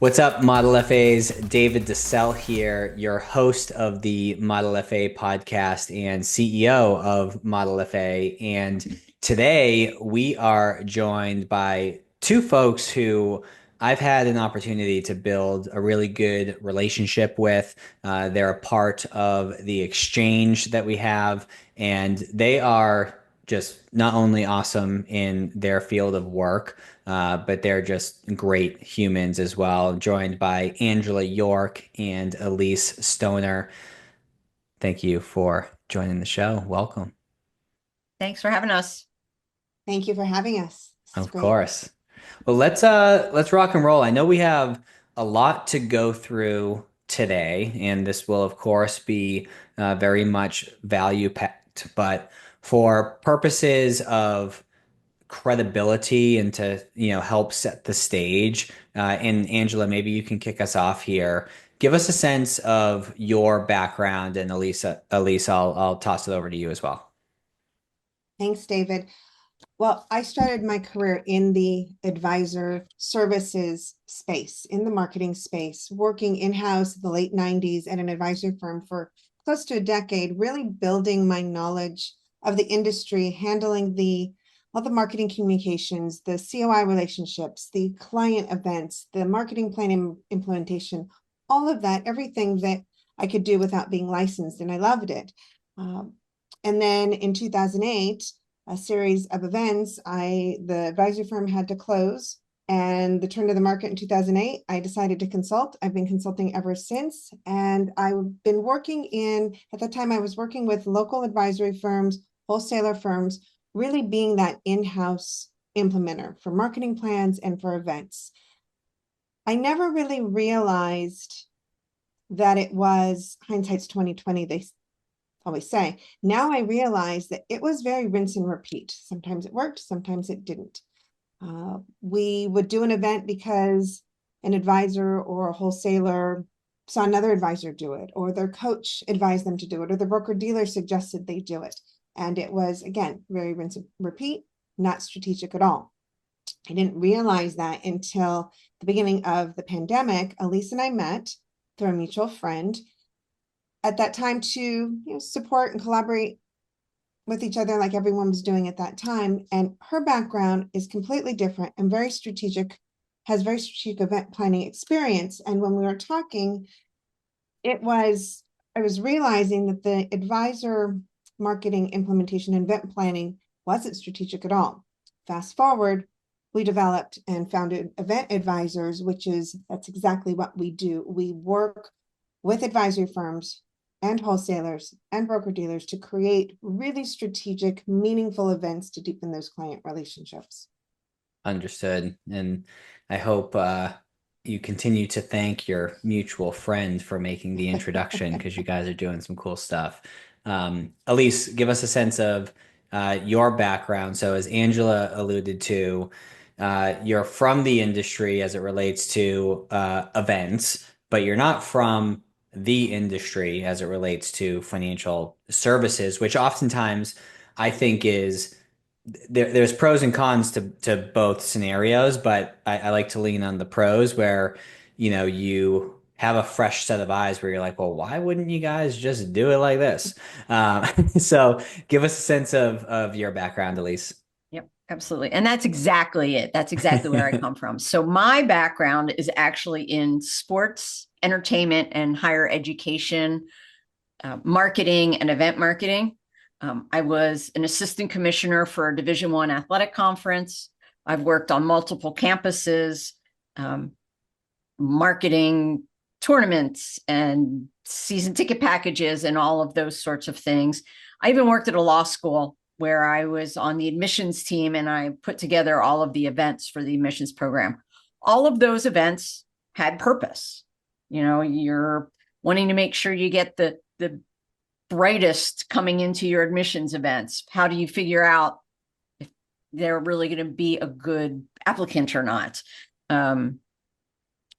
What's up, Model FAs? David DeCelle here, your host of the Model FA podcast and CEO of Model FA. And today we are joined by two folks who I've had an opportunity to build a really good relationship with. They're a part of the exchange that we have, and they are just not only awesome in their field of work, but they're just great humans as well. Joined by Angela York and Elyse Stoner. Thank you for joining the show. Welcome. Thanks for having us. Thank you for having us. This is Of great. course. Well, let's rock and roll. I know we have a lot to go through today, and this will of course be very much value packed, but for purposes of credibility and to help set the stage. And Angela, maybe you can kick us off here. Give us a sense of your background, and Elyse, I'll toss it over to you as well. Thanks, David. Well, I started my career in the advisor services space, in the marketing space, working in-house in the late 90s at an advisory firm for close to a decade, really building my knowledge of the industry, handling all the marketing communications, the COI relationships, the client events, the marketing plan implementation, all of that, everything that I could do without being licensed, and I loved it. And then in 2008, a series of events, the advisory firm had to close, and the turn of the market in 2008, I decided to consult. I've been consulting ever since, and I've been working at the time I was working with local advisory firms, wholesaler firms, really being that in-house implementer for marketing plans and for events. I never really realized that it was hindsight's 2020, they always say. Now I realize that it was very rinse and repeat. Sometimes it worked, sometimes it didn't. We would do an event because an advisor or a wholesaler saw another advisor do it, or their coach advised them to do it, or the broker dealer suggested they do it. And it was, again, very rinse and repeat, not strategic at all. I didn't realize that until the beginning of the pandemic. Elyse and I met through a mutual friend at that time to support and collaborate with each other like everyone was doing at that time. And her background is completely different and very strategic, has very strategic event planning experience. And when we were talking, I was realizing that the advisor marketing implementation and event planning wasn't strategic at all. Fast forward, we developed and founded Event Advisors, that's exactly what we do. We work with advisory firms and wholesalers and broker dealers to create really strategic, meaningful events to deepen those client relationships. Understood. And I hope you continue to thank your mutual friend for making the introduction because you guys are doing some cool stuff. Elyse, give us a sense of your background. So as Angela alluded to, you're from the industry as it relates to events, but you're not from the industry as it relates to financial services, which oftentimes I think is there's pros and cons to both scenarios, but I like to lean on the pros where, you have a fresh set of eyes where you're like, well, why wouldn't you guys just do it like this? Um, so give us a sense of your background, Elyse. Yep, absolutely. And that's exactly it. That's exactly where I come from. So my background is actually in sports, entertainment, and higher education, marketing and event marketing. I was an assistant commissioner for a Division I athletic conference. I've worked on multiple campuses, marketing tournaments and season ticket packages and all of those sorts of things. I even worked at a law school where I was on the admissions team and I put together all of the events for the admissions program. All of those events had purpose. You're wanting to make sure you get the brightest coming into your admissions events. How do you figure out if they're really going to be a good applicant or not?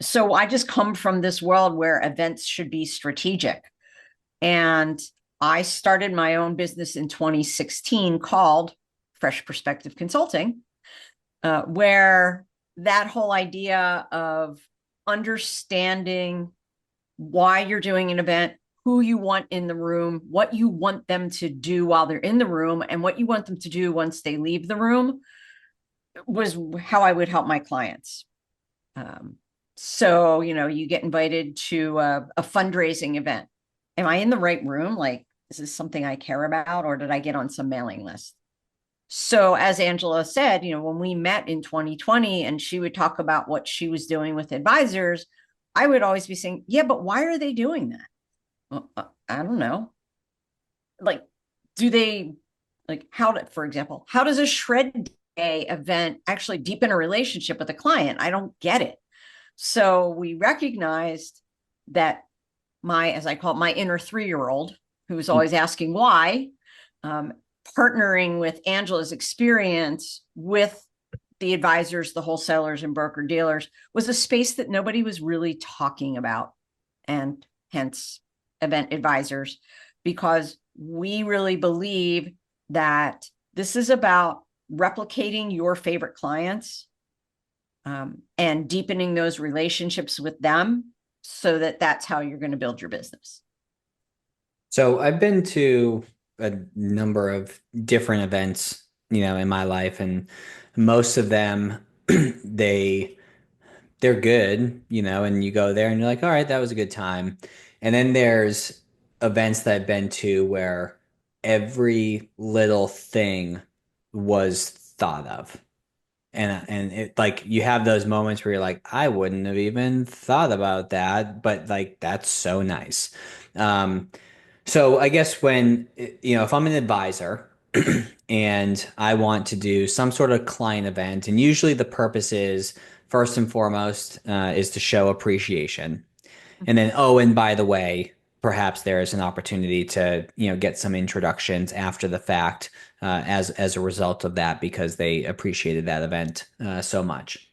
So I just come from this world where events should be strategic. And I started my own business in 2016 called Fresh Perspective Consulting, where that whole idea of understanding why you're doing an event, who you want in the room, what you want them to do while they're in the room, and what you want them to do once they leave the room was how I would help my clients. So, you get invited to a fundraising event. Am I in the right room? Like, is this something I care about, or did I get on some mailing list? So as Angela said, when we met in 2020 and she would talk about what she was doing with advisors, I would always be saying, yeah, but why are they doing that? Well, I don't know. Like, for example, how does a shred day event actually deepen a relationship with a client? I don't get it. So we recognized that as I call it, my inner 3-year-old, who was always asking why, partnering with Angela's experience with the advisors, the wholesalers and broker dealers was a space that nobody was really talking about, and hence event advisors, because we really believe that this is about replicating your favorite clients and deepening those relationships with them so that that's how you're going to build your business. So I've been to a number of different events, in my life, and most of them, they're good, and you go there and you're like, all right, that was a good time. And then there's events that I've been to where every little thing was thought of. And it, like, you have those moments where you're like, I wouldn't have even thought about that, but like that's so nice. So I guess if I'm an advisor and I want to do some sort of client event, and usually the purpose is first and foremost is to show appreciation. And then, oh, and by the way, perhaps there is an opportunity to, get some introductions after the fact as a result of that because they appreciated that event so much.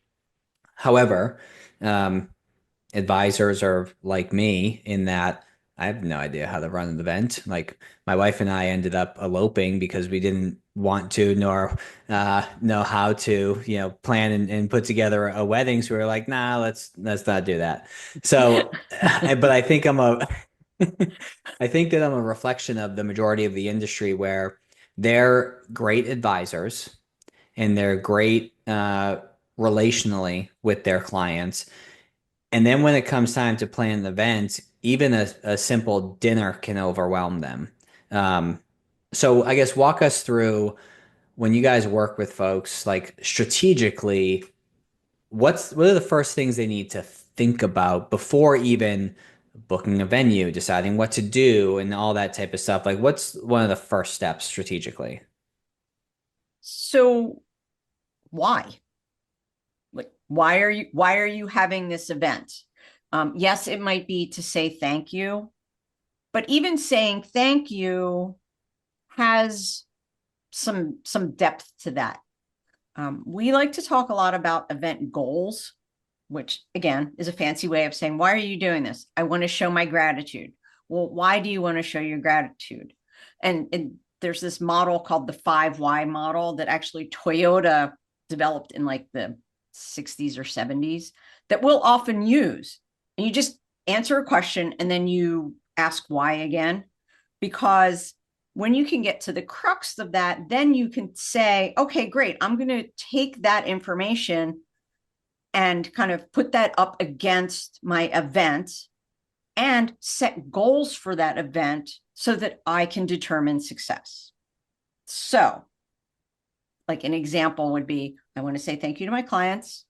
However, advisors are like me in that I have no idea how to run an event. Like my wife and I ended up eloping because we didn't want to nor know how to, plan and put together a wedding. So we were like, nah, let's not do that. So, but I think I think that I'm a reflection of the majority of the industry where they're great advisors and they're great relationally with their clients. And then when it comes time to plan an event, even a simple dinner can overwhelm them. Um, so I guess walk us through when you guys work with folks, like strategically, what are the first things they need to think about before even booking a venue, deciding what to do and all that type of stuff? Like what's one of the first steps strategically? So why? Like, why are you having this event? Yes, it might be to say thank you, but even saying thank you has some depth to that. We like to talk a lot about event goals, which again is a fancy way of saying, why are you doing this? I want to show my gratitude. Well, why do you want to show your gratitude? And there's this model called the 5 Why model that actually Toyota developed in like the 60s or 70s that we'll often use. And you just answer a question and then you ask why again, because when you can get to the crux of that, then you can say, okay, great, I'm going to take that information and kind of put that up against my event and set goals for that event so that I can determine success. So, like an example would be, I want to say thank you to my clients.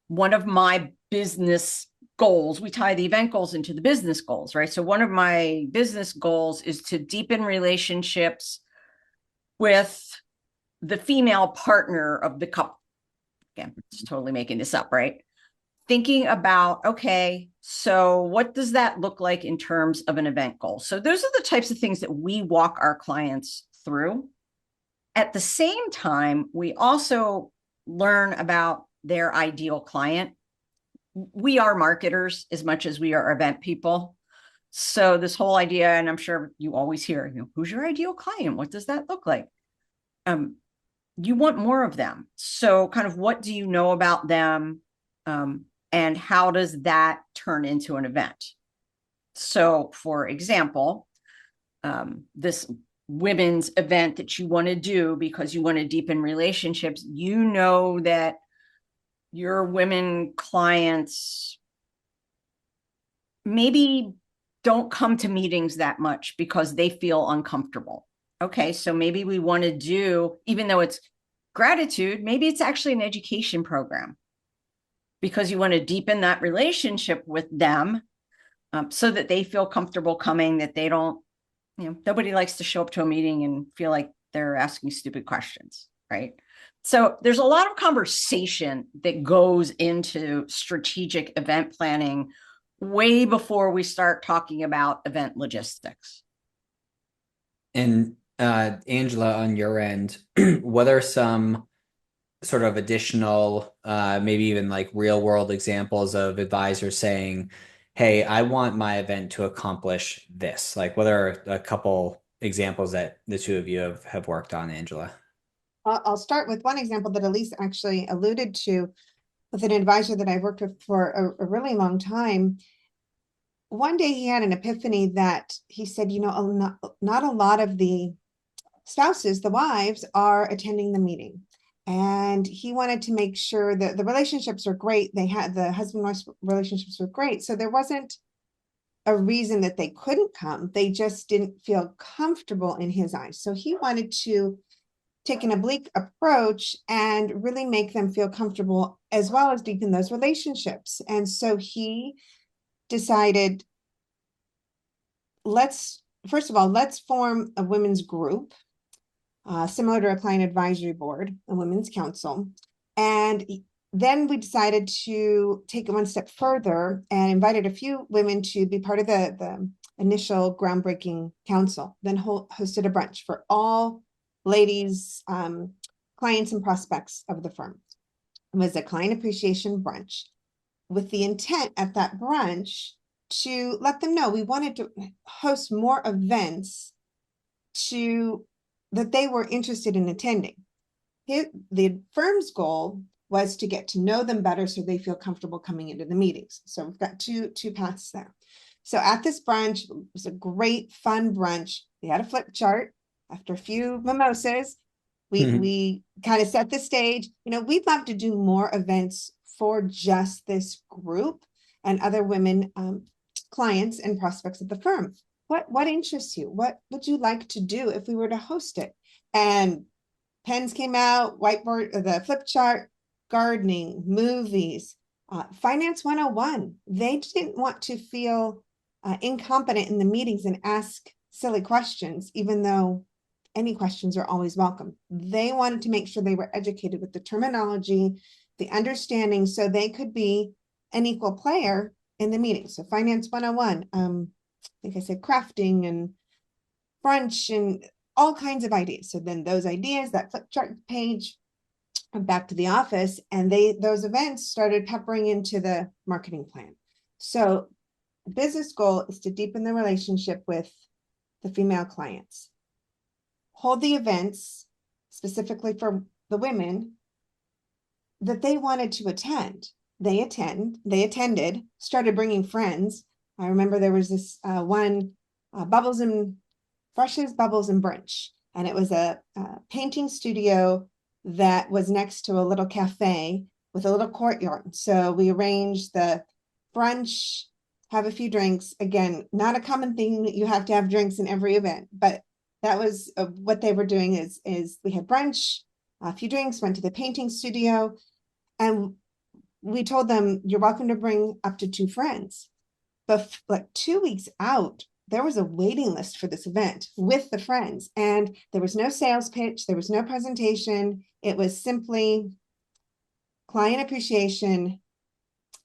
One of my business goals, we tie the event goals into the business goals, right? So one of my business goals is to deepen relationships with the female partner of the couple. Again, just totally making this up, right? Thinking about, okay, so what does that look like in terms of an event goal? So those are the types of things that we walk our clients through. At the same time, we also learn about their ideal client. We are marketers as much as we are event people. So this whole idea, and I'm sure you always hear, who's your ideal client? What does that look like? you want more of them. So kind of what do you know about them? And how does that turn into an event? So for example, this women's event that you want to do because you want to deepen relationships, you know that your women clients maybe don't come to meetings that much because they feel uncomfortable. Okay, so maybe we want to do, even though it's gratitude, maybe it's actually an education program because you want to deepen that relationship with them, so that they feel comfortable coming, that they don't, nobody likes to show up to a meeting and feel like they're asking stupid questions, right? So there's a lot of conversation that goes into strategic event planning way before we start talking about event logistics. And Angela, on your end, what are some sort of additional, maybe even like real world examples of advisors saying, hey, I want my event to accomplish this? Like, what are a couple examples that the two of you have worked on, Angela? I'll start with one example that Elyse actually alluded to with an advisor that I've worked with for a really long time. One day he had an epiphany that he said, not a lot of the spouses, the wives, are attending the meeting. And he wanted to make sure that the relationships were great. They had the husband-wife relationships were great. So there wasn't a reason that they couldn't come. They just didn't feel comfortable in his eyes. So he wanted to take an oblique approach and really make them feel comfortable as well as deepen those relationships. And so he decided, first of all, let's form a women's group, similar to a client advisory board, a women's council. And then we decided to take it one step further and invited a few women to be part of the initial groundbreaking council, then hosted a brunch for all ladies, clients and prospects of the firm. It was a client appreciation brunch with the intent at that brunch to let them know we wanted to host more events that they were interested in attending. The firm's goal was to get to know them better so they feel comfortable coming into the meetings. So we've got two paths there. So at this brunch, it was a great, fun brunch. We had a flip chart. After a few mimosas, we kind of set the stage. We'd love to do more events for just this group and other women, clients and prospects of the firm. What interests you? What would you like to do if we were to host it? And pens came out, whiteboard, the flip chart, gardening, movies, finance 101. They didn't want to feel incompetent in the meetings and ask silly questions, even though any questions are always welcome. They wanted to make sure they were educated with the terminology, the understanding, so they could be an equal player in the meeting. So finance 101, I think I said crafting and brunch and all kinds of ideas. So then those ideas, that flip chart page, went back to the office, and those events started peppering into the marketing plan. So the business goal is to deepen the relationship with the female clients. Hold the events specifically for the women that they wanted to attend. They attended, started bringing friends. I remember there was this one, Bubbles and Brunch. And it was a painting studio that was next to a little cafe with a little courtyard. So we arranged the brunch, have a few drinks. Again, not a common thing that you have to have drinks in every event, but that was what they were doing is we had brunch, a few drinks, went to the painting studio, and we told them, you're welcome to bring up to 2 friends. But like 2 weeks out, there was a waiting list for this event with the friends, and there was no sales pitch. There was no presentation. It was simply client appreciation,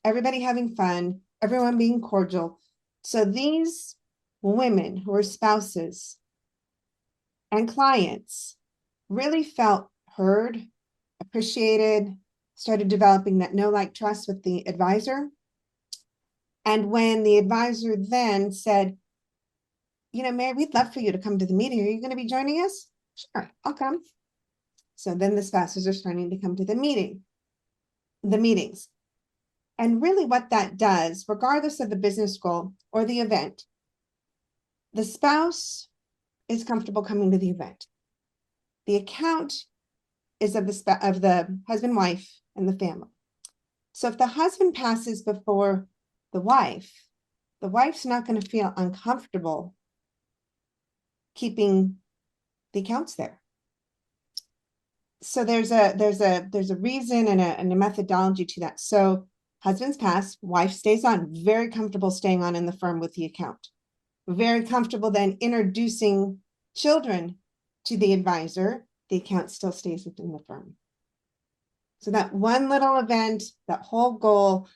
everybody having fun, everyone being cordial. So these women who were spouses and clients really felt heard, appreciated, started developing that know, like, trust with the advisor. And when the advisor then said, Mary, we'd love for you to come to the meeting. Are you going to be joining us? Sure, I'll come. So then the spouses are starting to come to the meetings. And really what that does, regardless of the business goal or the event, the spouse is comfortable coming to the event. The account is of the husband, wife, and the family. So if the husband passes before the wife's not going to feel uncomfortable keeping the accounts there. So there's a reason and a methodology to that. So husband's pass, wife stays on, very comfortable staying on in the firm with the account. Very comfortable then introducing children to the advisor, the account still stays within the firm. So that one little event, that whole goal,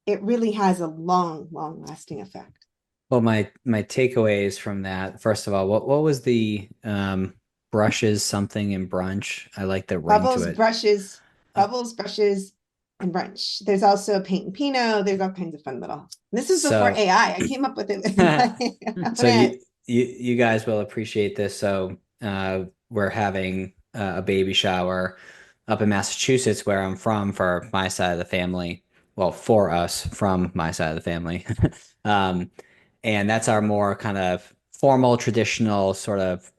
it really has a long lasting effect. Well, my takeaways from that, first of all, what was the brushes something in brunch? I like the ring Bubbles, to it. brushes, and brunch. There's also paint and Pinot. There's all kinds of fun little. This is before AI. I came up with it. So you guys will appreciate this. So we're having a baby shower up in Massachusetts, where I'm from, for my side of the family. Well, for us from my side of the family. And that's our more kind of formal, traditional sort of,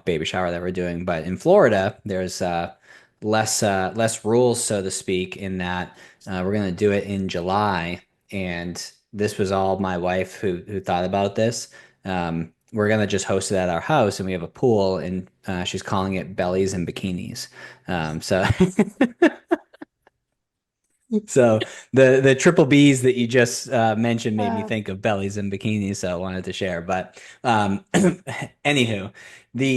baby shower that we're doing. But in Florida, there's less rules, so to speak, in that we're going to do it in July. And this was all my wife who thought about this. We're going to just host it at our house, and we have a pool, and she's calling it bellies and bikinis. So So the triple B's that you just mentioned made me think of bellies and bikinis, so I wanted to share. But anywho,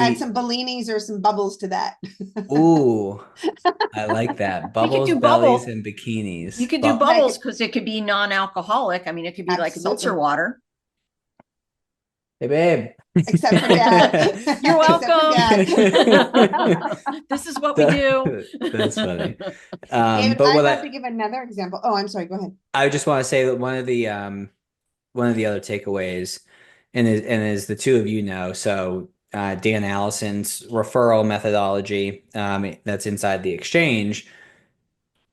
add some Bellinis or some bubbles to that. Ooh, I like that. Bubbles, bellies, and bikinis. You could do bubbles because it could be non-alcoholic. I mean, it could be like seltzer water. Hey, babe. Except for dad. You're welcome. This is what we do. That's funny. David, but I'd love to give another example. Oh, I'm sorry. Go ahead. I just want to say that one of the other takeaways, and as the two of you know, so Dan Allison's referral methodology, that's inside the exchange.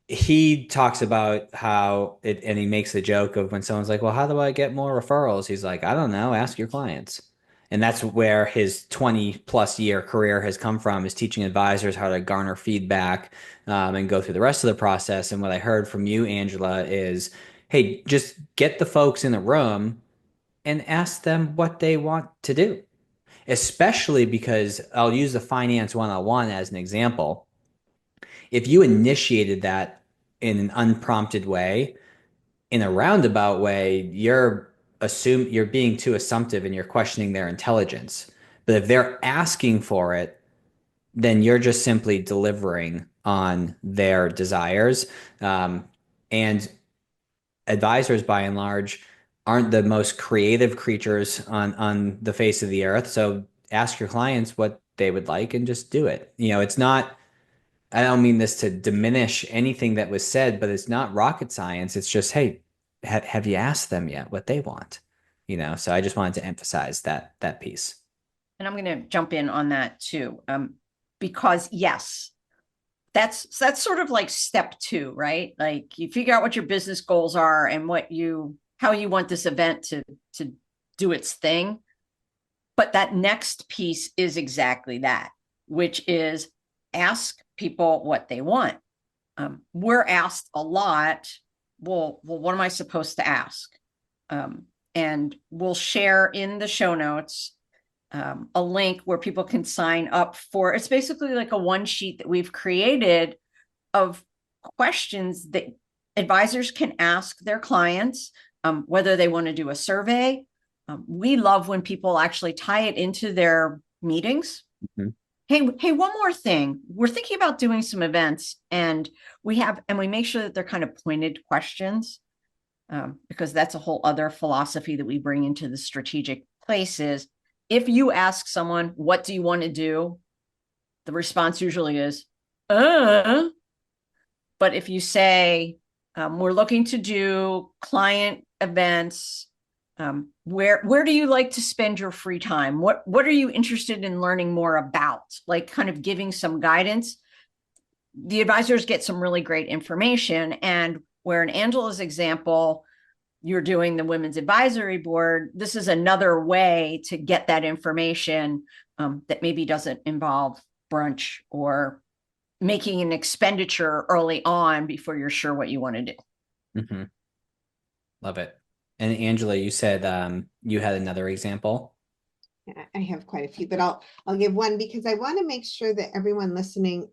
He talks about how it, and he makes the joke of when someone's like, well, how do I get more referrals? He's like, I don't know, ask your clients. And that's where his 20+ year career has come from, is teaching advisors how to garner feedback and go through the rest of the process. And what I heard from you, Angela, is, hey, just get the folks in the room and ask them what they want to do. Especially because I'll use the finance 101 as an example. If you initiated that in an unprompted way, in a roundabout way, you're being too assumptive and you're questioning their intelligence. But if they're asking for it, then you're just simply delivering on their desires. And advisors, by and large, aren't the most creative creatures on the face of the earth. So ask your clients what they would like and just do it. It's not, I don't mean this to diminish anything that was said, but it's not rocket science. It's just, hey, have you asked them yet what they want? So I just wanted to emphasize that piece. And I'm going to jump in on that too. Because yes, that's sort of like step 2, right? Like you figure out what your business goals are and how you want this event to do its thing. But that next piece is exactly that, which is ask people what they want. We're asked a lot, well, what am I supposed to ask? And we'll share in the show notes a link where people can sign up for. It's basically like a one sheet that we've created of questions that advisors can ask their clients, whether they want to do a survey. We love when people actually tie it into their meetings. Mm-hmm. Hey, one more thing. We're thinking about doing some events, and we make sure that they're kind of pointed questions, because that's a whole other philosophy that we bring into the strategic places. If you ask someone, what do you want to do? The response usually is, But if you say, we're looking to do client events, Where do you like to spend your free time? What are you interested in learning more about? Like kind of giving some guidance. The advisors get some really great information. And where in Angela's example, you're doing the women's advisory board, this is another way to get that information that maybe doesn't involve brunch or making an expenditure early on before you're sure what you want to do. Mm-hmm. Love it. And Angela, you said you had another example. I have quite a few, but I'll give one because I want to make sure that everyone listening,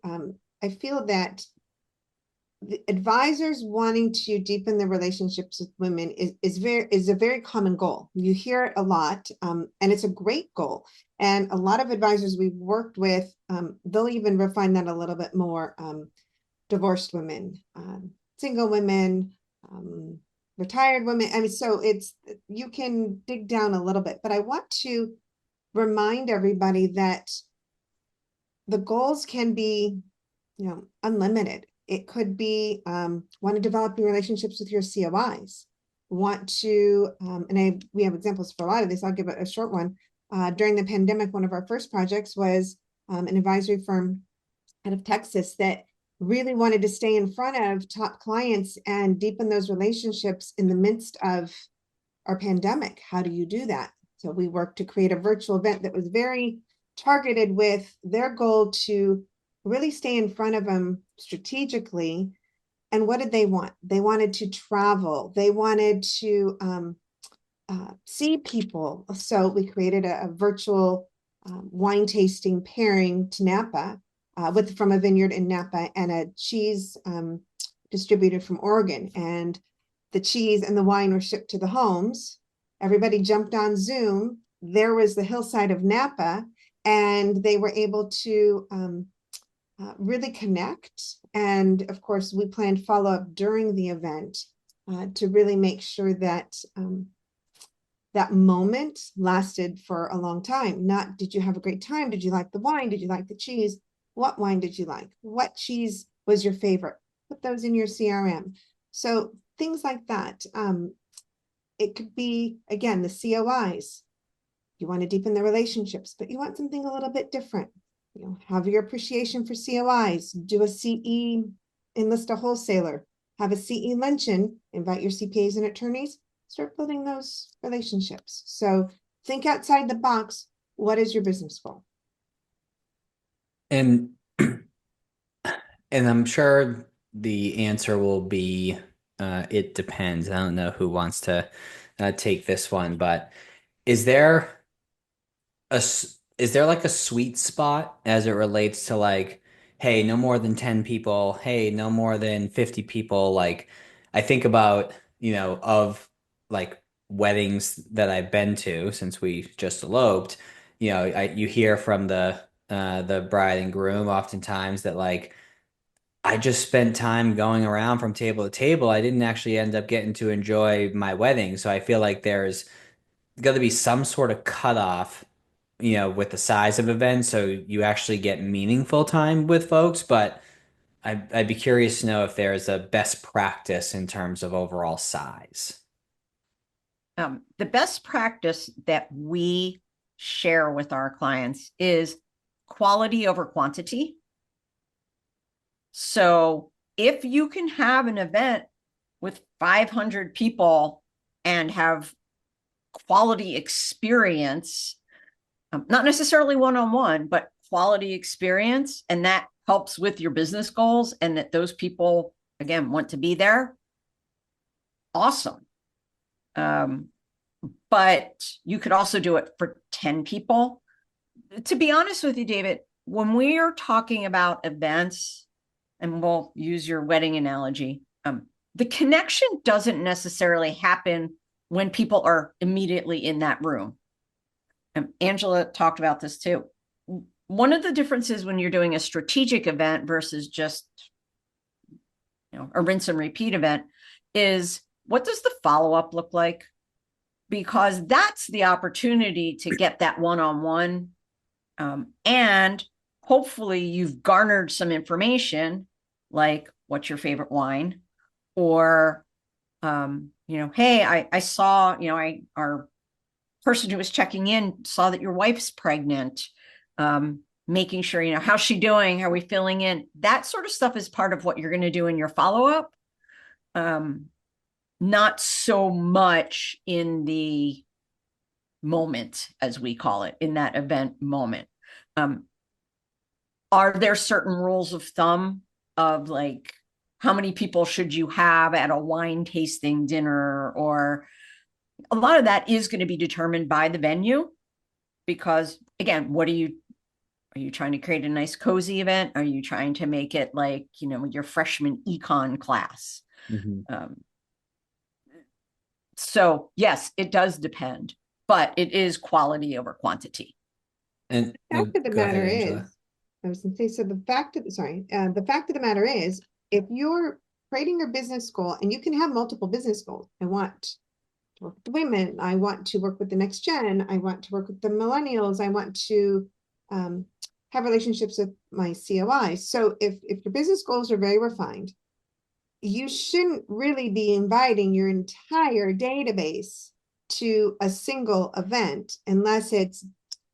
I feel that the advisors wanting to deepen their relationships with women is a very common goal. You hear it a lot, and it's a great goal. And a lot of advisors we've worked with, they'll even refine that a little bit more. Divorced women, single women, retired women. I mean, so you can dig down a little bit, but I want to remind everybody that the goals can be, unlimited. It could be want to develop new relationships with your COIs, want to, we have examples for a lot of this. I'll give a short one. During the pandemic, one of our first projects was an advisory firm out of Texas that really wanted to stay in front of top clients and deepen those relationships in the midst of our pandemic. How do you do that? So we worked to create a virtual event that was very targeted with their goal to really stay in front of them strategically. And what did they want? They wanted to travel. They wanted to see people. So we created a virtual wine tasting pairing to Napa from a vineyard in Napa and a cheese distributor from Oregon. And the cheese and the wine were shipped to the homes. Everybody jumped on Zoom. There was the hillside of Napa, and they were able to really connect. And of course, we planned follow-up during the event to really make sure that that moment lasted for a long time. Not, did you have a great time? Did you like the wine? Did you like the cheese? What wine did you like? What cheese was your favorite? Put those in your CRM. So things like that. It could be, again, the COIs. You want to deepen the relationships, but you want something a little bit different. Have your appreciation for COIs, do a CE, enlist a wholesaler, have a CE luncheon, invite your CPAs and attorneys, start building those relationships. So think outside the box. What is your business goal? And I'm sure the answer will be it depends. I don't know who wants to take this one, but is there like a sweet spot as it relates to like, hey, no more than 10 people, hey, no more than 50 people? Like I think about, of like weddings that I've been to since we just eloped, you hear from the bride and groom oftentimes that like I just spent time going around from table to table. I didn't actually end up getting to enjoy my wedding. So I feel like there's got to be some sort of cutoff, with the size of events, so you actually get meaningful time with folks. But I'd be curious to know if there's a best practice in terms of overall size. The best practice that we share with our clients is quality over quantity. So if you can have an event with 500 people and have quality experience, not necessarily one-on-one, but quality experience, and that helps with your business goals and that those people, again, want to be there, awesome. But you could also do it for 10 people. To be honest with you, David, when we are talking about events, and we'll use your wedding analogy, the connection doesn't necessarily happen when people are immediately in that room. Angela talked about this too. One of the differences when you're doing a strategic event versus just a rinse and repeat event is, what does the follow-up look like? Because that's the opportunity to get that one-on-one, and hopefully you've garnered some information like what's your favorite wine, or hey, I saw, our person who was checking in saw that your wife's pregnant. Making sure, how's she doing? Are we filling in? That sort of stuff is part of what you're going to do in your follow-up. Not so much in the moment, as we call it, in that event moment. Are there certain rules of thumb of like, how many people should you have at a wine tasting dinner? Or a lot of that is going to be determined by the venue, because again, are you trying to create a nice cozy event? Are you trying to make it like, your freshman econ class? Mm-hmm. So yes, it does depend, but it is quality over quantity. And The fact of the go ahead, matter Angela. is, I was gonna say, so the fact of the matter is, if you're creating your business goal, and you can have multiple business goals, I want to work with the women, I want to work with the next gen, I want to work with the millennials, I want to have relationships with my COI. So if your business goals are very refined, you shouldn't really be inviting your entire database to a single event unless it's,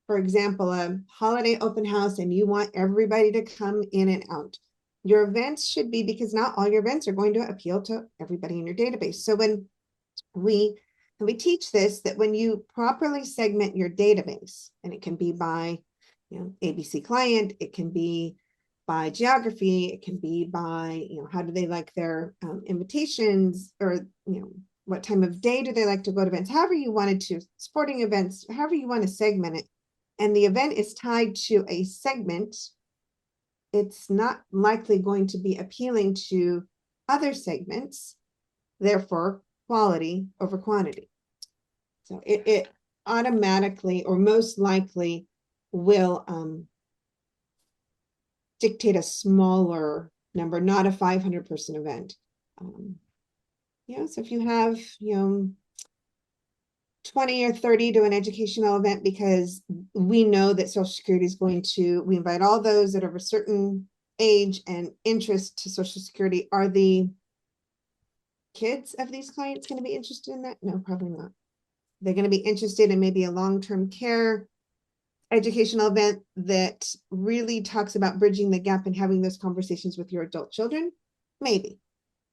for example, a holiday open house and you want everybody to come in and out. Your events should be, because not all your events are going to appeal to everybody in your database. So when we teach this, that when you properly segment your database, and it can be by ABC client, it can be by geography, it can be by how do they like their invitations, or what time of day do they like to go to events, however you wanted to, sporting events, however you want to segment it, and the event is tied to a segment, it's not likely going to be appealing to other segments, therefore quality over quantity. So it automatically, or most likely, will dictate a smaller number, not a 500-person event. So if you have 20 or 30 to an educational event, because we know that Social Security is we invite all those that are of a certain age and interest to Social Security. Are the kids of these clients going to be interested in that? No, probably not. They're going to be interested in maybe a long-term care educational event that really talks about bridging the gap and having those conversations with your adult children, maybe.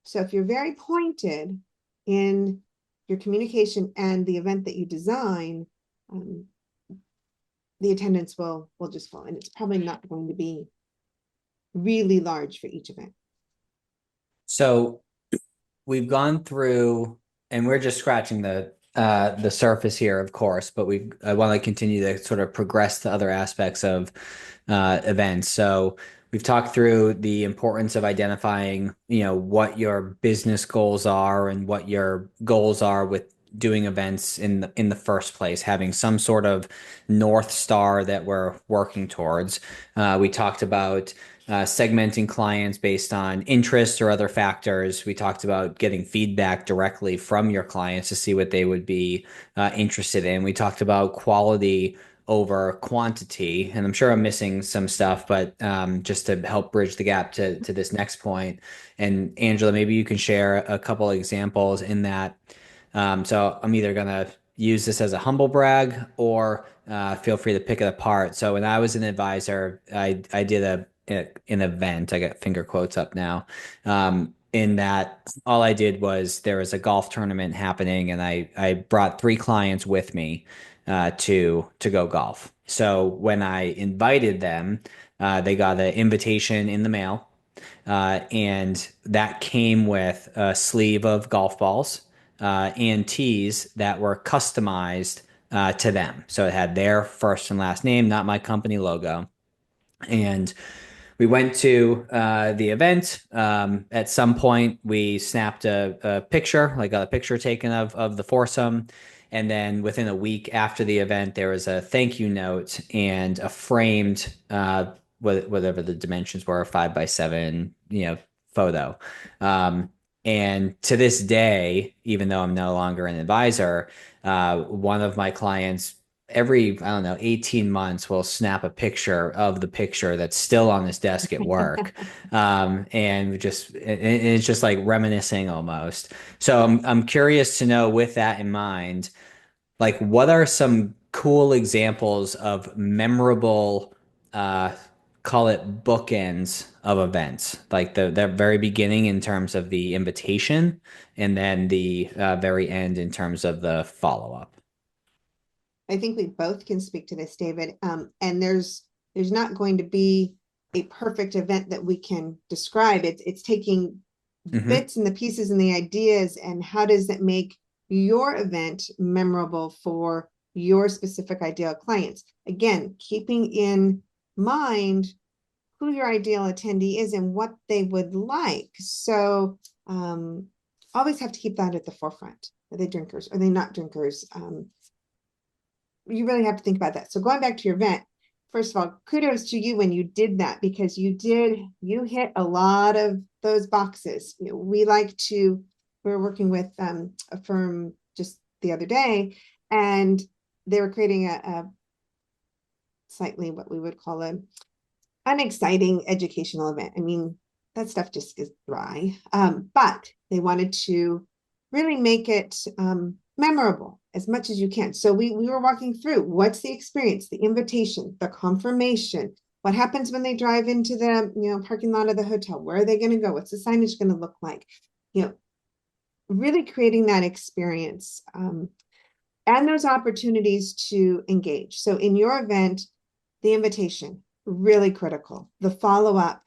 So if you're very pointed in your communication and the event that you design, the attendance will just fall, and it's probably not going to be really large for each event. So we've gone through, and we're just scratching the surface here, of course, but I want to continue to sort of progress to other aspects of events. So we've talked through the importance of identifying, what your business goals are and what your goals are with doing events in the first place, having some sort of North Star that we're working towards. We talked about segmenting clients based on interests or other factors. We talked about getting feedback directly from your clients to see what they would be interested in. We talked about quality over quantity, and I'm sure I'm missing some stuff, but just to help bridge the gap to this next point. And Angela, maybe you can share a couple examples in that. So I'm either gonna use this as a humble brag, or feel free to pick it apart. So when I was an advisor, I did an event. I got finger quotes up now. In that, all I did was, there was a golf tournament happening, and I brought 3 clients with me to go golf. So when I invited them, they got an invitation in the mail, and that came with a sleeve of golf balls and tees that were customized to them. So it had their first and last name, not my company logo. And we went to the event. At some point, we snapped a picture, like got a picture taken of the foursome. And then within a week after the event, there was a thank you note and a framed, whatever the dimensions were, 5x7, photo. And to this day, even though I'm no longer an advisor, one of my clients every, I don't know, 18 months, we'll snap a picture of the picture that's still on this desk at work. And it's just like reminiscing almost. So I'm curious to know, with that in mind, like, what are some cool examples of memorable, uh, call it bookends of events, like the very beginning in terms of the invitation, and then the very end in terms of the follow-up? I think we both can speak to this, David. And there's not going to be a perfect event that we can describe. It's taking Hmm. bits and the pieces and the ideas, and how does it make your event memorable for your specific ideal clients? Again, keeping in mind who your ideal attendee is and what they would like. So always have to keep that at the forefront. Are they drinkers? Are they not drinkers? You really have to think about that. So going back to your event, first of all, kudos to you when you did that, because you hit a lot of those boxes. We were working with a firm just the other day, and they were creating a slightly what we would call an unexciting educational event. I mean, that stuff just is dry. But they wanted to really make it memorable as much as you can. So we were walking through what's the experience, the invitation, the confirmation, what happens when they drive into the parking lot of the hotel, where are they going to go, what's the signage going to look like, really creating that experience and those opportunities to engage. So in your event, the invitation, really critical. The follow-up,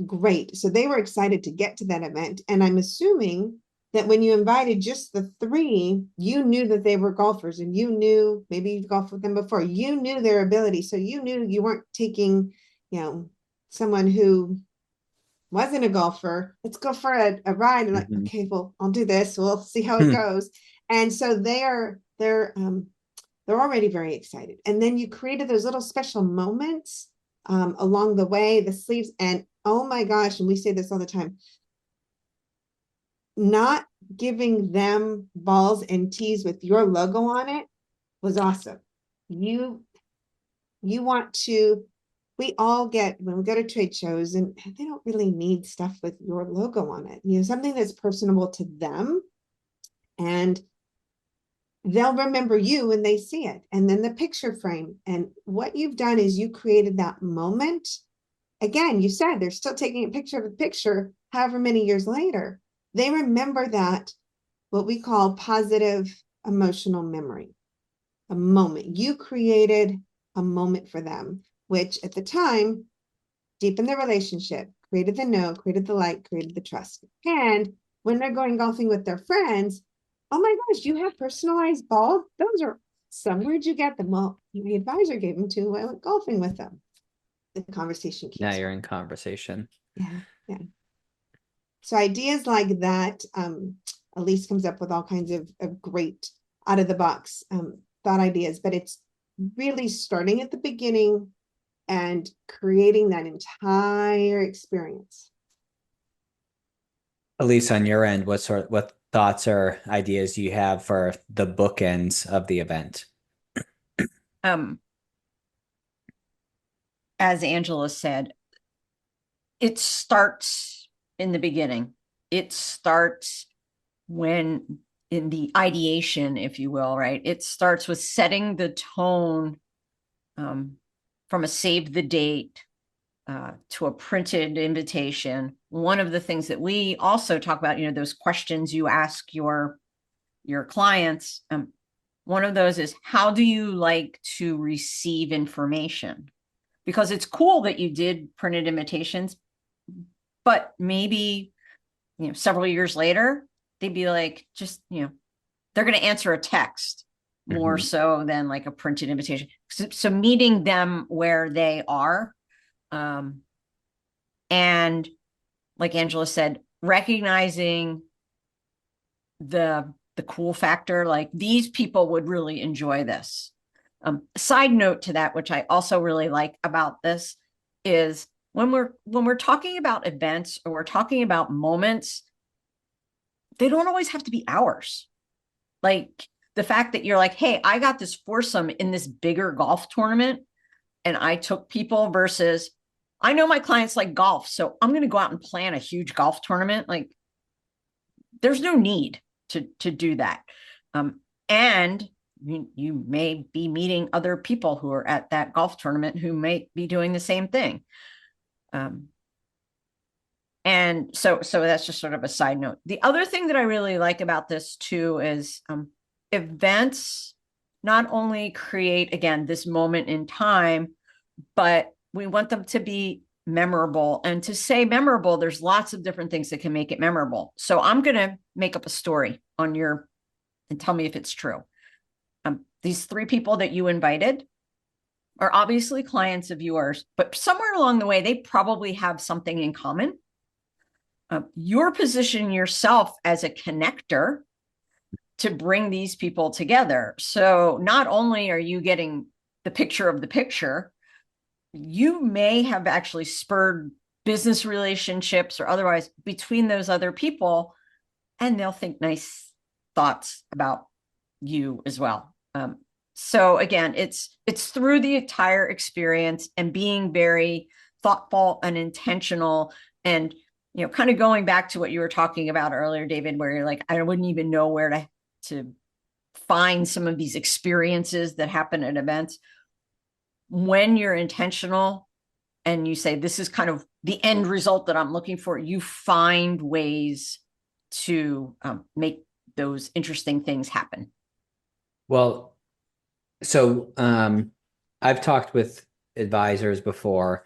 great. So they were excited to get to that event. And I'm assuming that when you invited just the three, you knew that they were golfers, and you knew, maybe you've golfed with them before, you knew their ability. So you knew you weren't taking, someone who wasn't a golfer. Let's go for a ride. And like, Hmm. okay, well, I'll do this. We'll see how it goes. And so they're already very excited. And then you created those little special moments along the way, the sleeves, and oh my gosh, and we say this all the time, not giving them balls and tees with your logo on it was awesome. You want to, we all get, when we go to trade shows, and they don't really need stuff with your logo on it, something that's personable to them, and they'll remember you when they see it. And then the picture frame, and what you've done is you created that moment. Again, you said they're still taking a picture of a picture however many years later. They remember that, what we call positive emotional memory, a moment. You created a moment for them, which at the time deepened the relationship, created the know, created the like, created the trust. And when they're going golfing with their friends, oh my gosh, you have personalized balls? Those are some. Where'd you get them? Well, the advisor gave them to, I went golfing with them. The conversation Now keeps you're going. in conversation. Yeah. So ideas like that, Elyse comes up with all kinds of great out of the box thought ideas, but it's really starting at the beginning and creating that entire experience. Elyse, on your end, what thoughts or ideas do you have for the bookends of the event? Um, as Angela said, it starts in the beginning. It starts when in the ideation, if you will, right? It starts with setting the tone from a save the date to a printed invitation. One of the things that we also talk about, those questions you ask your clients. One of those is, how do you like to receive information? Because it's cool that you did printed invitations, but maybe, several years later, they'd be like, just, they're going to answer a text more Mhm. so than like a printed invitation. So meeting them where they are. And like Angela said, recognizing the cool factor, like these people would really enjoy this. Side note to that, which I also really like about this, is when we're talking about events or we're talking about moments, they don't always have to be ours. Like the fact that you're like, hey, I got this foursome in this bigger golf tournament and I took people versus I know my clients like golf, so I'm going to go out and plan a huge golf tournament. Like, there's no need to do that. And you may be meeting other people who are at that golf tournament who may be doing the same thing. And so that's just sort of a side note. The other thing that I really like about this too is events not only create, again, this moment in time, but we want them to be memorable. And to say memorable, there's lots of different things that can make it memorable. So I'm going to make up a story on your, and tell me if it's true. These three people that you invited are obviously clients of yours, but somewhere along the way, they probably have something in common. You're positioning yourself as a connector to bring these people together. So not only are you getting the picture of the picture, you may have actually spurred business relationships or otherwise between those other people, and they'll think nice thoughts about you as well. So again, it's through the entire experience and being very thoughtful and intentional, and kind of going back to what you were talking about earlier, David, where you're like, I wouldn't even know where to find some of these experiences that happen at events. When you're intentional and you say, this is kind of the end result that I'm looking for, you find ways to make those interesting things happen. Well, so I've talked with advisors before,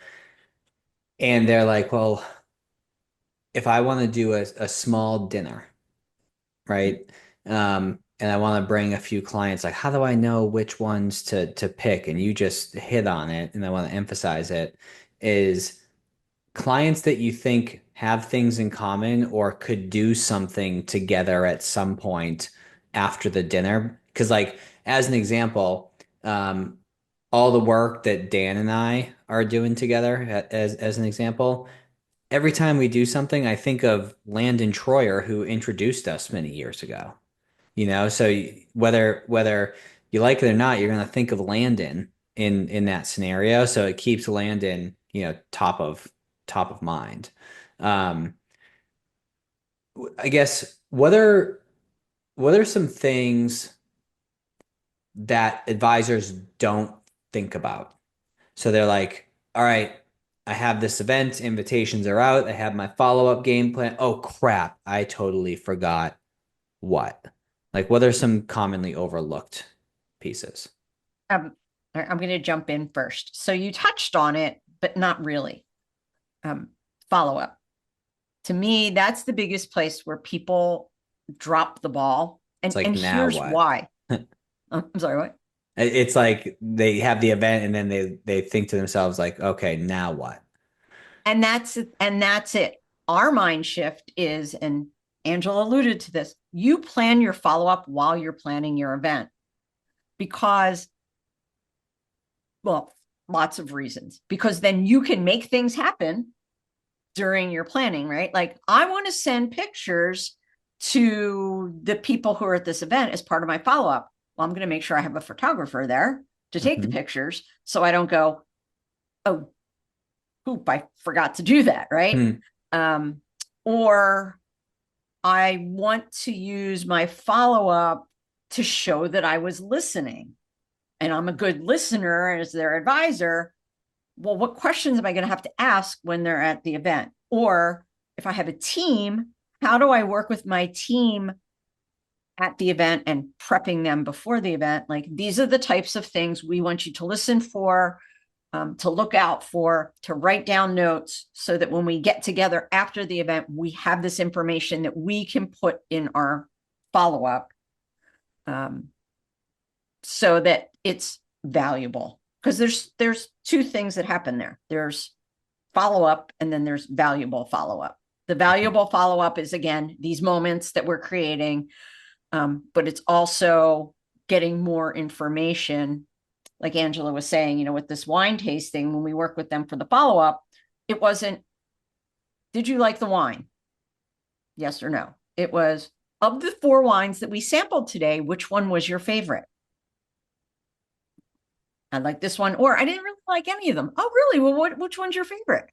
and they're like, well, if I want to do a small dinner, right? And I want to bring a few clients, like, how do I know which ones to pick? And you just hit on it, and I want to emphasize it, is clients that you think have things in common or could do something together at some point after the dinner. Because, like, as an example, all the work that Dan and I are doing together, as an example, every time we do something, I think of Landon Troyer, who introduced us many years ago. So whether you like it or not, you're going to think of Landon in that scenario. So it keeps Landon, top of mind. I guess what are some things that advisors don't think about? So they're like, all right, I have this event, invitations are out, I have my follow-up game plan. Oh crap, I totally forgot what. Like, what are some commonly overlooked pieces? I'm going to jump in first. So you touched on it, but not really. Follow-up. To me, that's the biggest place where people drop the ball. And, Like, and here's what? Why. I'm sorry, what? It's like they have the event and then they think to themselves, like, okay, now what? And that's it. Our mind shift is, and Angela alluded to this, you plan your follow-up while you're planning your event, because, well, lots of reasons, because then you can make things happen during your planning, right? Like, I want to send pictures to the people who are at this event as part of my follow-up. Well, I'm going to make sure I have a photographer there to take the pictures, so I don't go, oh, oop, I forgot to do that, right? Or I want to use my follow-up to show that I was listening and I'm a good listener as their advisor. Well, what questions am I going to have to ask when they're at the event? Or if I have a team, how do I work with my team at the event and prepping them before the event? Like, these are the types of things we want you to listen for, to look out for, to write down notes, so that when we get together after the event, we have this information that we can put in our follow-up, so that it's valuable. Because there's two things that happen there. There's follow-up, and then there's valuable follow-up. The valuable follow-up is, again, these moments that we're creating, but it's also getting more information. Like Angela was saying, with this wine tasting, when we work with them for the follow-up, it wasn't, did you like the wine? Yes or no? It was, of the 4 wines that we sampled today, which one was your favorite? I like this one, or I didn't really like any of them. Oh, really? Well, which one's your favorite?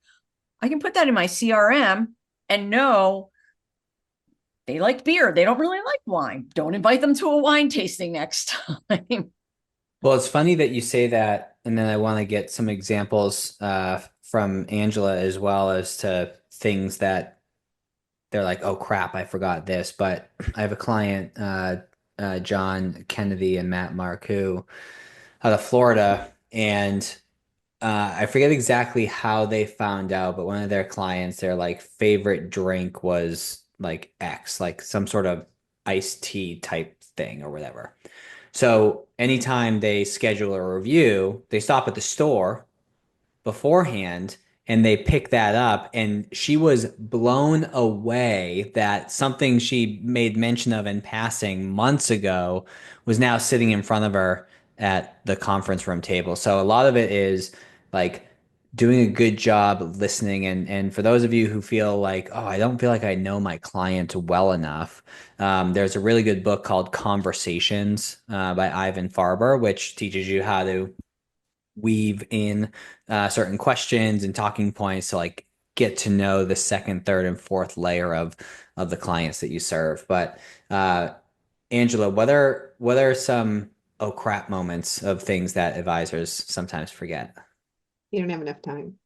I can put that in my CRM and know they like beer. They don't really like wine. Don't invite them to a wine tasting next time. Well, it's funny that you say that, and then I want to get some examples from Angela as well as to things that they're like, oh crap, I forgot this. But I have a client, John Kennedy and Matt Marcoux out of Florida, and I forget exactly how they found out, but one of their clients, their like favorite drink was like X, like some sort of iced tea type thing or whatever. So anytime they schedule a review, they stop at the store beforehand and they pick that up. And she was blown away that something she made mention of in passing months ago was now sitting in front of her at the conference room table. So a lot of it is like doing a good job listening. And for those of you who feel like, oh, I don't feel like I know my client well enough, there's a really good book called Conversations by Ivan Farber, which teaches you how to weave in certain questions and talking points to like get to know the second, third, and fourth layer of the clients that you serve. But Angela, what are some oh crap moments of things that advisors sometimes forget? You don't have enough time.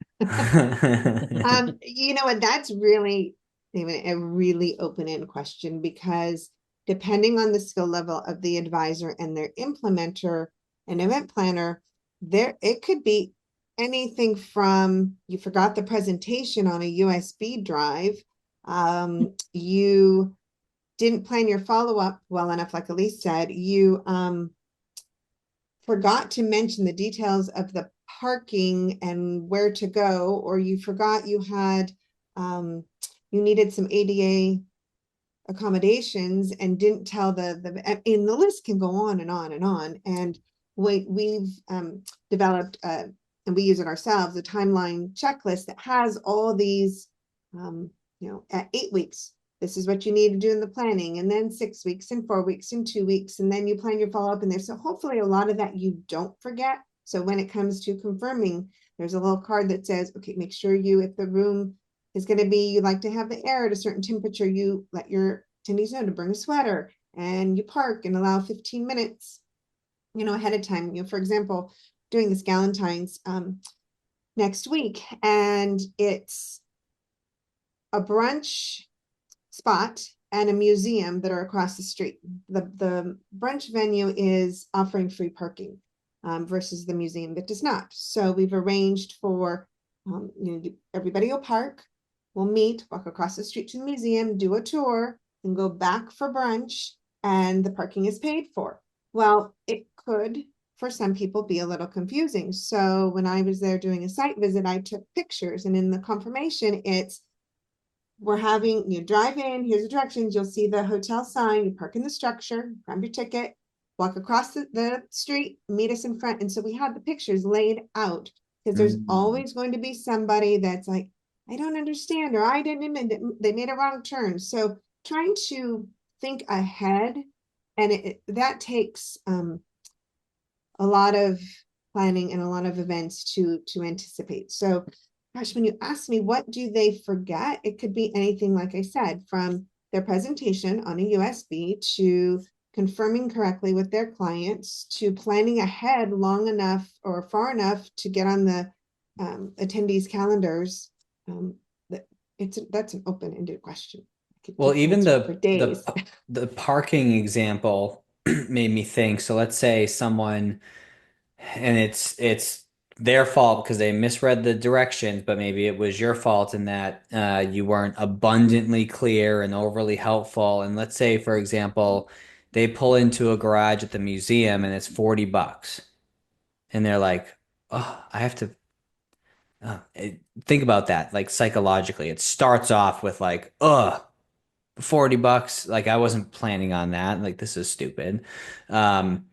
You know what? That's really, David, a really open-end question, because depending on the skill level of the advisor and their implementer and event planner, there it could be anything from you forgot the presentation on a USB drive, you didn't plan your follow-up well enough, like Elyse said, you forgot to mention the details of the parking and where to go, or you forgot you had you needed some ADA accommodations and didn't tell and the list can go on and on and on. And we've developed and we use it ourselves, a timeline checklist that has all these at 8 weeks, this is what you need to do in the planning, and then 6 weeks and 4 weeks and 2 weeks, and then you plan your follow-up in there. So hopefully a lot of that you don't forget. So when it comes to confirming, there's a little card that says, okay, make sure if the room is going to be, you like to have the air at a certain temperature, you let your attendees know to bring a sweater, and you park and allow 15 minutes, ahead of time. For example, doing this Galentine's next week, and it's a brunch spot and a museum that are across the street. The brunch venue is offering free parking versus the museum that does not. So we've arranged for everybody will park, we'll meet, walk across the street to the museum, do a tour, and go back for brunch, and the parking is paid for. Well, it could, for some people, be a little confusing. So when I was there doing a site visit, I took pictures, and in the confirmation, we're having you drive in, here's the directions, you'll see the hotel sign, you park in the structure, grab your ticket, walk across the street, meet us in front. And so we had the pictures laid out, because there's always going to be somebody that's like, I don't understand, or I didn't, they made a wrong turn. So trying to think ahead, and that takes a lot of planning and a lot of events to anticipate. So gosh, when you ask me what do they forget, it could be anything, like I said, from their presentation on a USB to confirming correctly with their clients to planning ahead long enough or far enough to get on the attendees' calendars. That's an open-ended question. Well, even for days. the parking example made me think. So let's say someone, and it's their fault because they misread the directions, but maybe it was your fault in that you weren't abundantly clear and overly helpful. And let's say, for example, they pull into a garage at the museum and it's $40, and they're like, "Oh, I have to." Think about that, like psychologically. It starts off with like, "Ugh, $40. Like I wasn't planning on that. Like this is stupid." Um,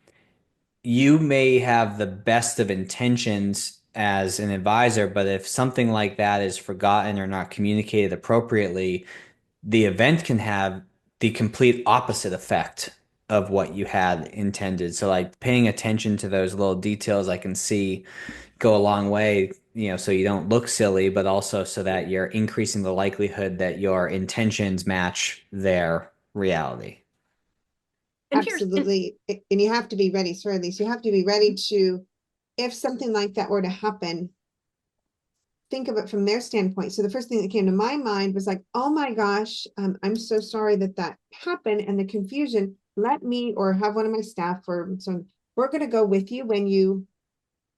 you may have the best of intentions as an advisor, but if something like that is forgotten or not communicated appropriately, the event can have the complete opposite effect of what you had intended. So like paying attention to those little details I can see go a long way, so you don't look silly, but also so that you're increasing the likelihood that your intentions match their reality. And here's, Absolutely. And you have to be ready, sorry, Elyse, you have to be ready to, if something like that were to happen, think of it from their standpoint. So the first thing that came to my mind was like, oh my gosh, I'm so sorry that that happened and the confusion. Let me, or have one of my staff, or so we're going to go with you when you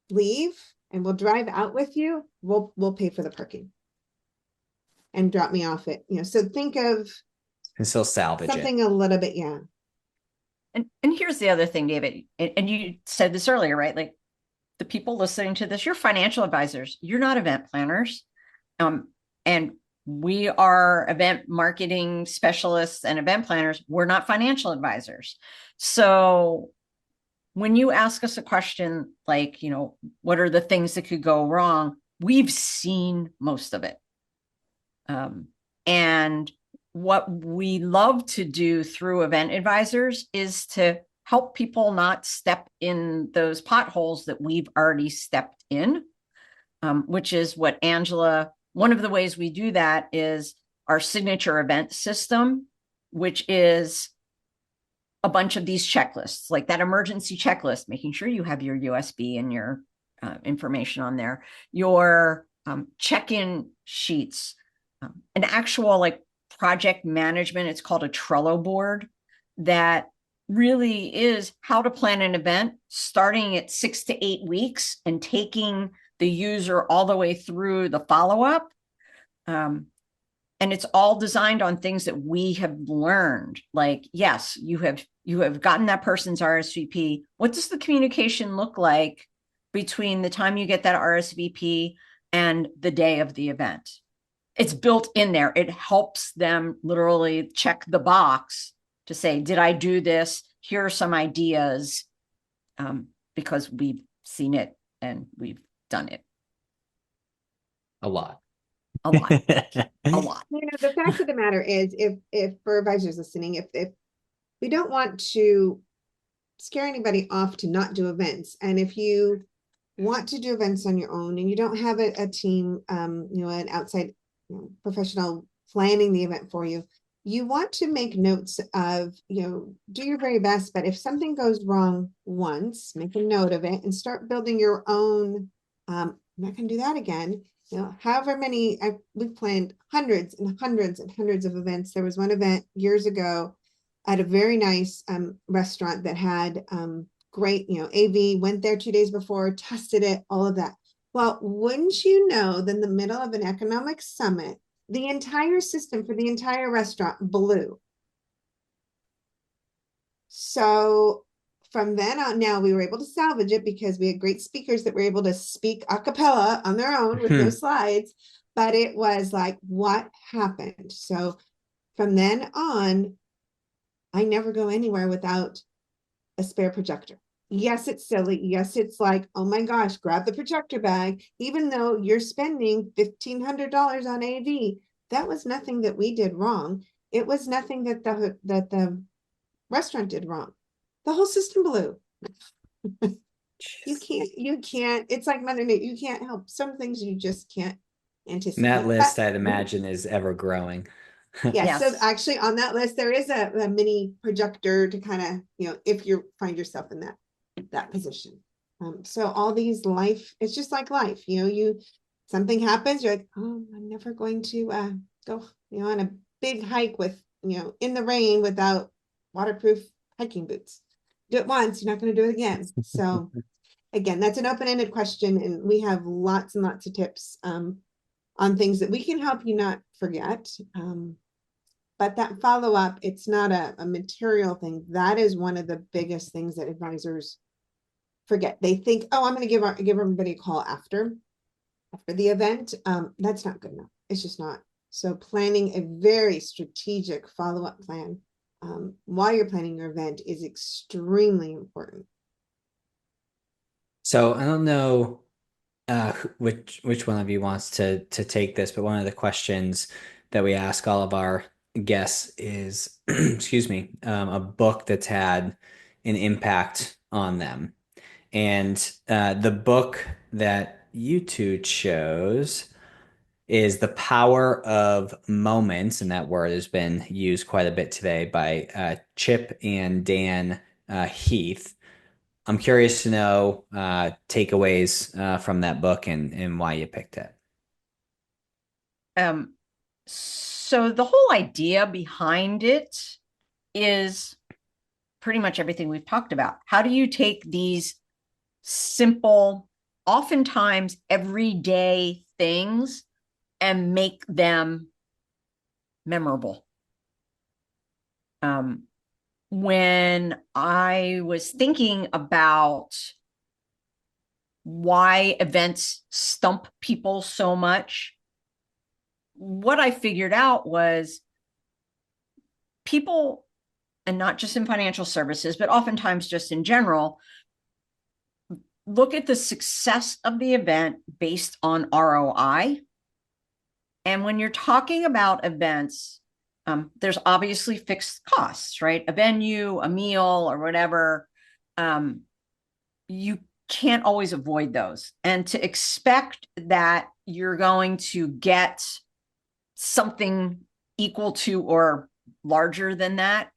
leave, and we'll drive out with you. We'll pay for the parking and drop me off it. So think of And still salvage something it. a little bit, yeah. and here's the other thing, David, and you said this earlier, right? Like the people listening to this, you're financial advisors, you're not event planners. And we are event marketing specialists and event planners. We're not financial advisors. So when you ask us a question like, what are the things that could go wrong? We've seen most of it. And what we love to do through event advisors is to help people not step in those potholes that we've already stepped in, which is what Angela, one of the ways we do that is our signature event system, which is a bunch of these checklists, like that emergency checklist, making sure you have your USB and your information on there, your check-in sheets, an actual like project management. It's called a Trello board that really is how to plan an event starting at 6 to 8 weeks and taking the user all the way through the follow-up. And it's all designed on things that we have learned. Like, yes, you have gotten that person's RSVP. What does the communication look like between the time you get that RSVP and the day of the event? It's built in there. It helps them literally check the box to say, did I do this? Here are some ideas, because we've seen it and we've done it. A lot. A lot. A lot. The fact of the matter is, if for advisors listening, if we don't want to scare anybody off to not do events, and if you want to do events on your own and you don't have a team, an outside professional planning the event for you, you want to make notes of, do your very best, but if something goes wrong once, make a note of it and start building your own, I'm not going to do that again. However many, we've planned hundreds and hundreds and hundreds of events. There was one event years ago at a very nice restaurant that had great, AV, went there 2 days before, tested it, all of that. Well, wouldn't you know, then the middle of an economic summit, the entire system for the entire restaurant blew. So from then on, now we were able to salvage it because we had great speakers that were able to speak a cappella on their own with no slides, but it was like, what happened? So from then on, I never go anywhere without a spare projector. Yes, it's silly. Yes, it's like, oh my gosh, grab the projector bag. Even though you're spending $1,500 on AV, that was nothing that we did wrong. It was nothing that the restaurant did wrong. The whole system blew. You can't, it's like Mother Nature. You can't help some things, you just can't anticipate. And that list, I'd imagine, is ever growing. Yes. So Yes. actually on that list, there is a mini projector to kind of, if you find yourself in that position. So all these life, it's just like life, something happens, you're like, oh, I'm never going to go, on a big hike with, in the rain without waterproof hiking boots. Do it once, you're not going to do it again. So again, that's an open-ended question, and we have lots and lots of tips on things that we can help you not forget. But that follow-up, it's not a material thing. That is one of the biggest things that advisors forget. They think, oh, I'm going to give everybody a call after the event. That's not good enough. It's just not. So planning a very strategic follow-up plan while you're planning your event is extremely important. So I don't know which one of you wants to take this, but one of the questions that we ask all of our guess is, excuse me, a book that's had an impact on them. And the book that you two chose is The Power of Moments. And that word has been used quite a bit today by Chip and Dan Heath. I'm curious to know takeaways from that book and why you picked it. So the whole idea behind it is pretty much everything we've talked about. How do you take these simple, oftentimes everyday things and make them memorable? When I was thinking about why events stump people so much, what I figured out was people, and not just in financial services, but oftentimes just in general, look at the success of the event based on ROI. And when you're talking about events, there's obviously fixed costs, right? A venue, a meal, or whatever. You can't always avoid those. And to expect that you're going to get something equal to or larger than that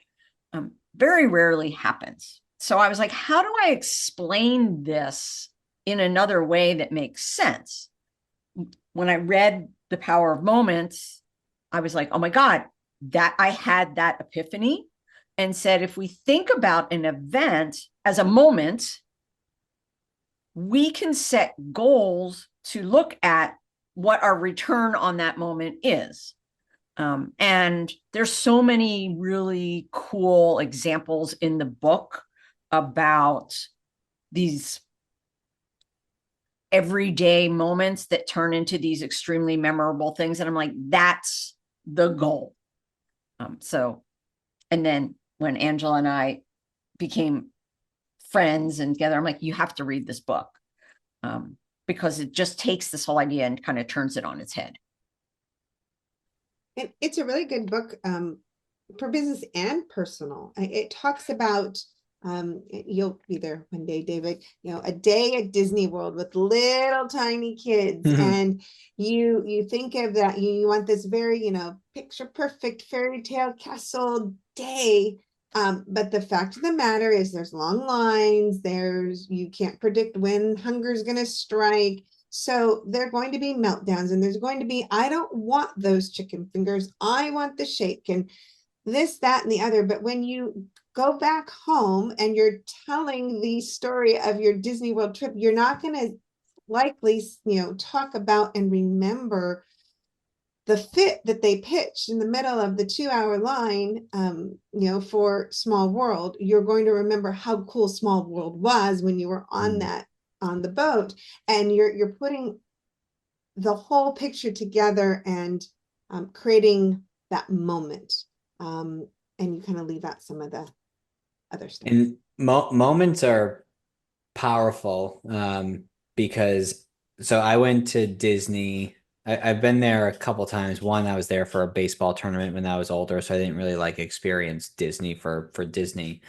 very rarely happens. So I was like, how do I explain this in another way that makes sense? When I read The Power of Moments, I was like, oh my God, that I had that epiphany and said, if we think about an event as a moment, we can set goals to look at what our return on that moment is. And there's so many really cool examples in the book about these everyday moments that turn into these extremely memorable things. And I'm like, that's the goal. And then when Angela and I became friends and together, I'm like, you have to read this book because it just takes this whole idea and kind of turns it on its head. And it's a really good book for business and personal. It talks about, you'll be there one day, David, a day at Disney World with little tiny kids. And you think of that, you want this very, picture perfect fairy tale castle day. But the fact of the matter is there's long lines, you can't predict when hunger is going to strike. So there are going to be meltdowns and there's going to be, I don't want those chicken fingers. I want the shake and this, that, and the other. But when you go back home and you're telling the story of your Disney World trip, you're not going to likely, talk about and remember the fit that they pitched in the middle of the 2-hour line, for Small World. You're going to remember how cool Small World was when you were on on the boat, and you're putting the whole picture together and creating that moment. And you kind of leave out some of the other stuff. And moments are powerful because so I went to Disney. I've been there a couple times. One, I was there for a baseball tournament when I was older, so I didn't really experience Disney for Disney.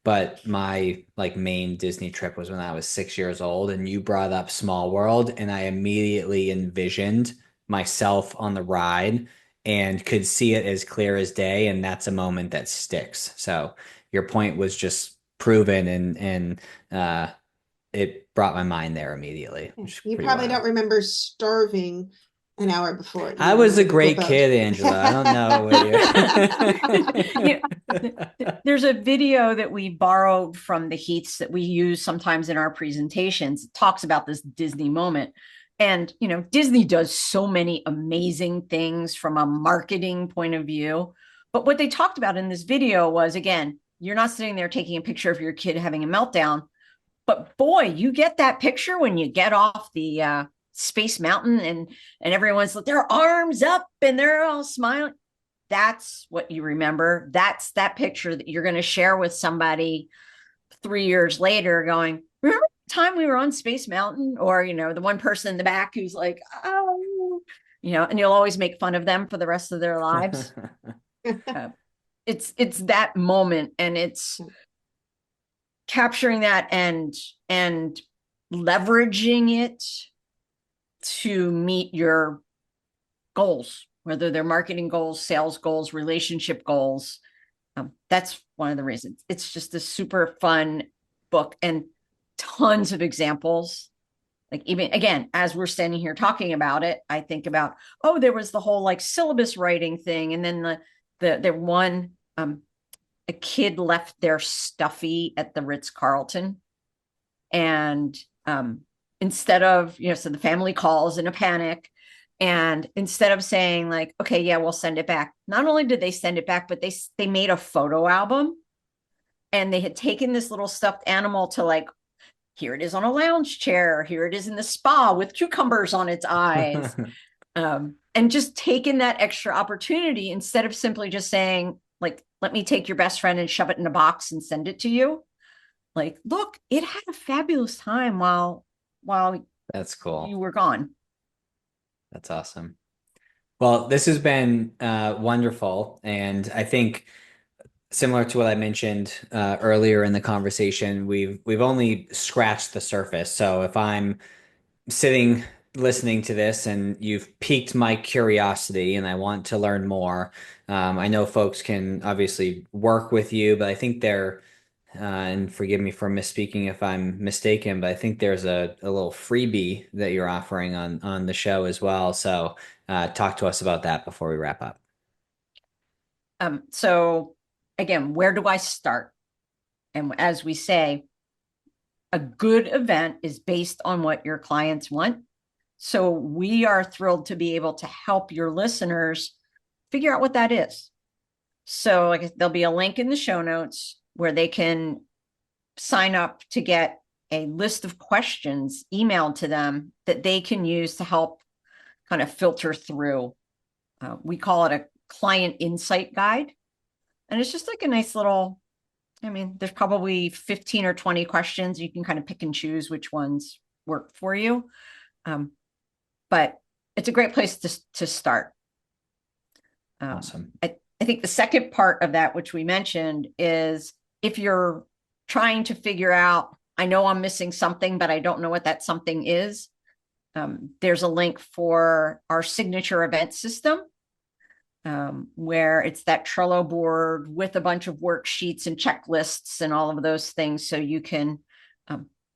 But my main Disney trip was when I was 6 years old, and you brought up Small World, and I immediately envisioned myself on the ride and could see it as clear as day, and that's a moment that sticks. So your point was just proven, and it brought my mind there immediately. You probably don't remember starving an hour before. I was a great kid, Angela. I don't know. There's a video that we borrowed from the Heaths that we use sometimes in our presentations. It talks about this Disney moment. And, Disney does so many amazing things from a marketing point of view. But what they talked about in this video was, again, you're not sitting there taking a picture of your kid having a meltdown. But boy, you get that picture when you get off the Space Mountain and everyone's like, their arms up and they're all smiling. That's what you remember. That's that picture that you're going to share with somebody 3 years later going, remember the time we were on Space Mountain? Or, the one person in the back who's like, oh, and you'll always make fun of them for the rest of their lives. It's that moment, and it's capturing that and leveraging it to meet your goals, whether they're marketing goals, sales goals, relationship goals. That's one of the reasons. It's just a super fun book and tons of examples. Like, even again, as we're standing here talking about it, I think about, oh, there was the whole like syllabus writing thing. And then the one, a kid left their stuffy at the Ritz-Carlton. And instead of, so the family calls in a panic. And instead of saying like, okay, yeah, we'll send it back. Not only did they send it back, but they made a photo album, and they had taken this little stuffed animal to like, here it is on a lounge chair. Here it is in the spa with cucumbers on its eyes. And just taking that extra opportunity instead of simply just saying like, let me take your best friend and shove it in a box and send it to you. Like, look, it had a fabulous time while That's cool. you were gone. That's awesome. Well, this has been wonderful. And I think similar to what I mentioned earlier in the conversation, we've only scratched the surface. So if I'm sitting listening to this and you've piqued my curiosity and I want to learn more, I know folks can obviously work with you, but I think and forgive me for misspeaking if I'm mistaken, but I think there's a little freebie that you're offering on the show as well. So talk to us about that before we wrap up. So again, where do I start? And as we say, a good event is based on what your clients want. So we are thrilled to be able to help your listeners figure out what that is. So like, there'll be a link in the show notes where they can sign up to get a list of questions emailed to them that they can use to help kind of filter through. We call it a client insight guide. And it's just like a nice little, there's probably 15 or 20 questions. You can kind of pick and choose which ones work for you. But it's a great place to start. Awesome. I think the second part of that, which we mentioned, is if you're trying to figure out, I know I'm missing something, but I don't know what that something is. There's a link for our signature event system, where it's that Trello board with a bunch of worksheets and checklists and all of those things. So you can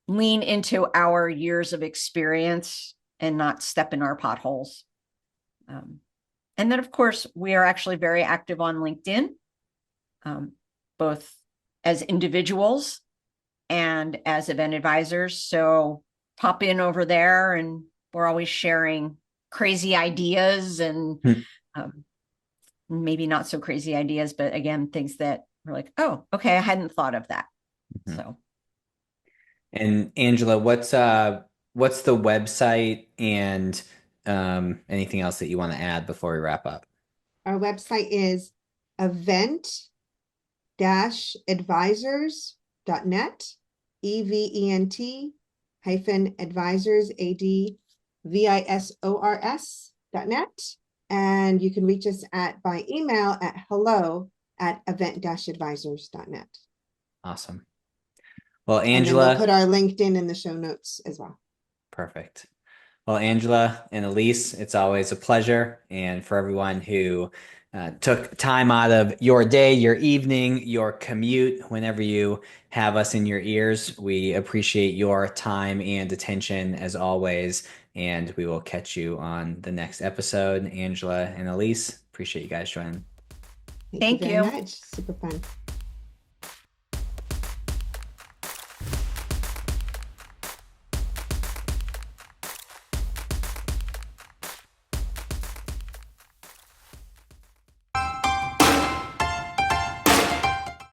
lean into our years of experience and not step in our potholes. And then, of course, we are actually very active on LinkedIn, both as individuals and as event advisors. So pop in over there, and we're always sharing crazy ideas and maybe not so crazy ideas, but again, things that we're like, oh, okay, I hadn't thought of that. So. And Angela, what's the website and anything else that you want to add before we wrap up? Our website is event-advisors.net, EVENT-advisors, ADVISORS.net. And you can reach us by email at hello@event-advisors.net. Awesome. Well, Angela, and then we'll put our LinkedIn in the show notes as well. Perfect. Well, Angela and Elyse, it's always a pleasure. And for everyone who took time out of your day, your evening, your commute, whenever you have us in your ears, we appreciate your time and attention as always. And we will catch you on the next episode. Angela and Elyse, appreciate you guys joining. Thank you very much. Super fun.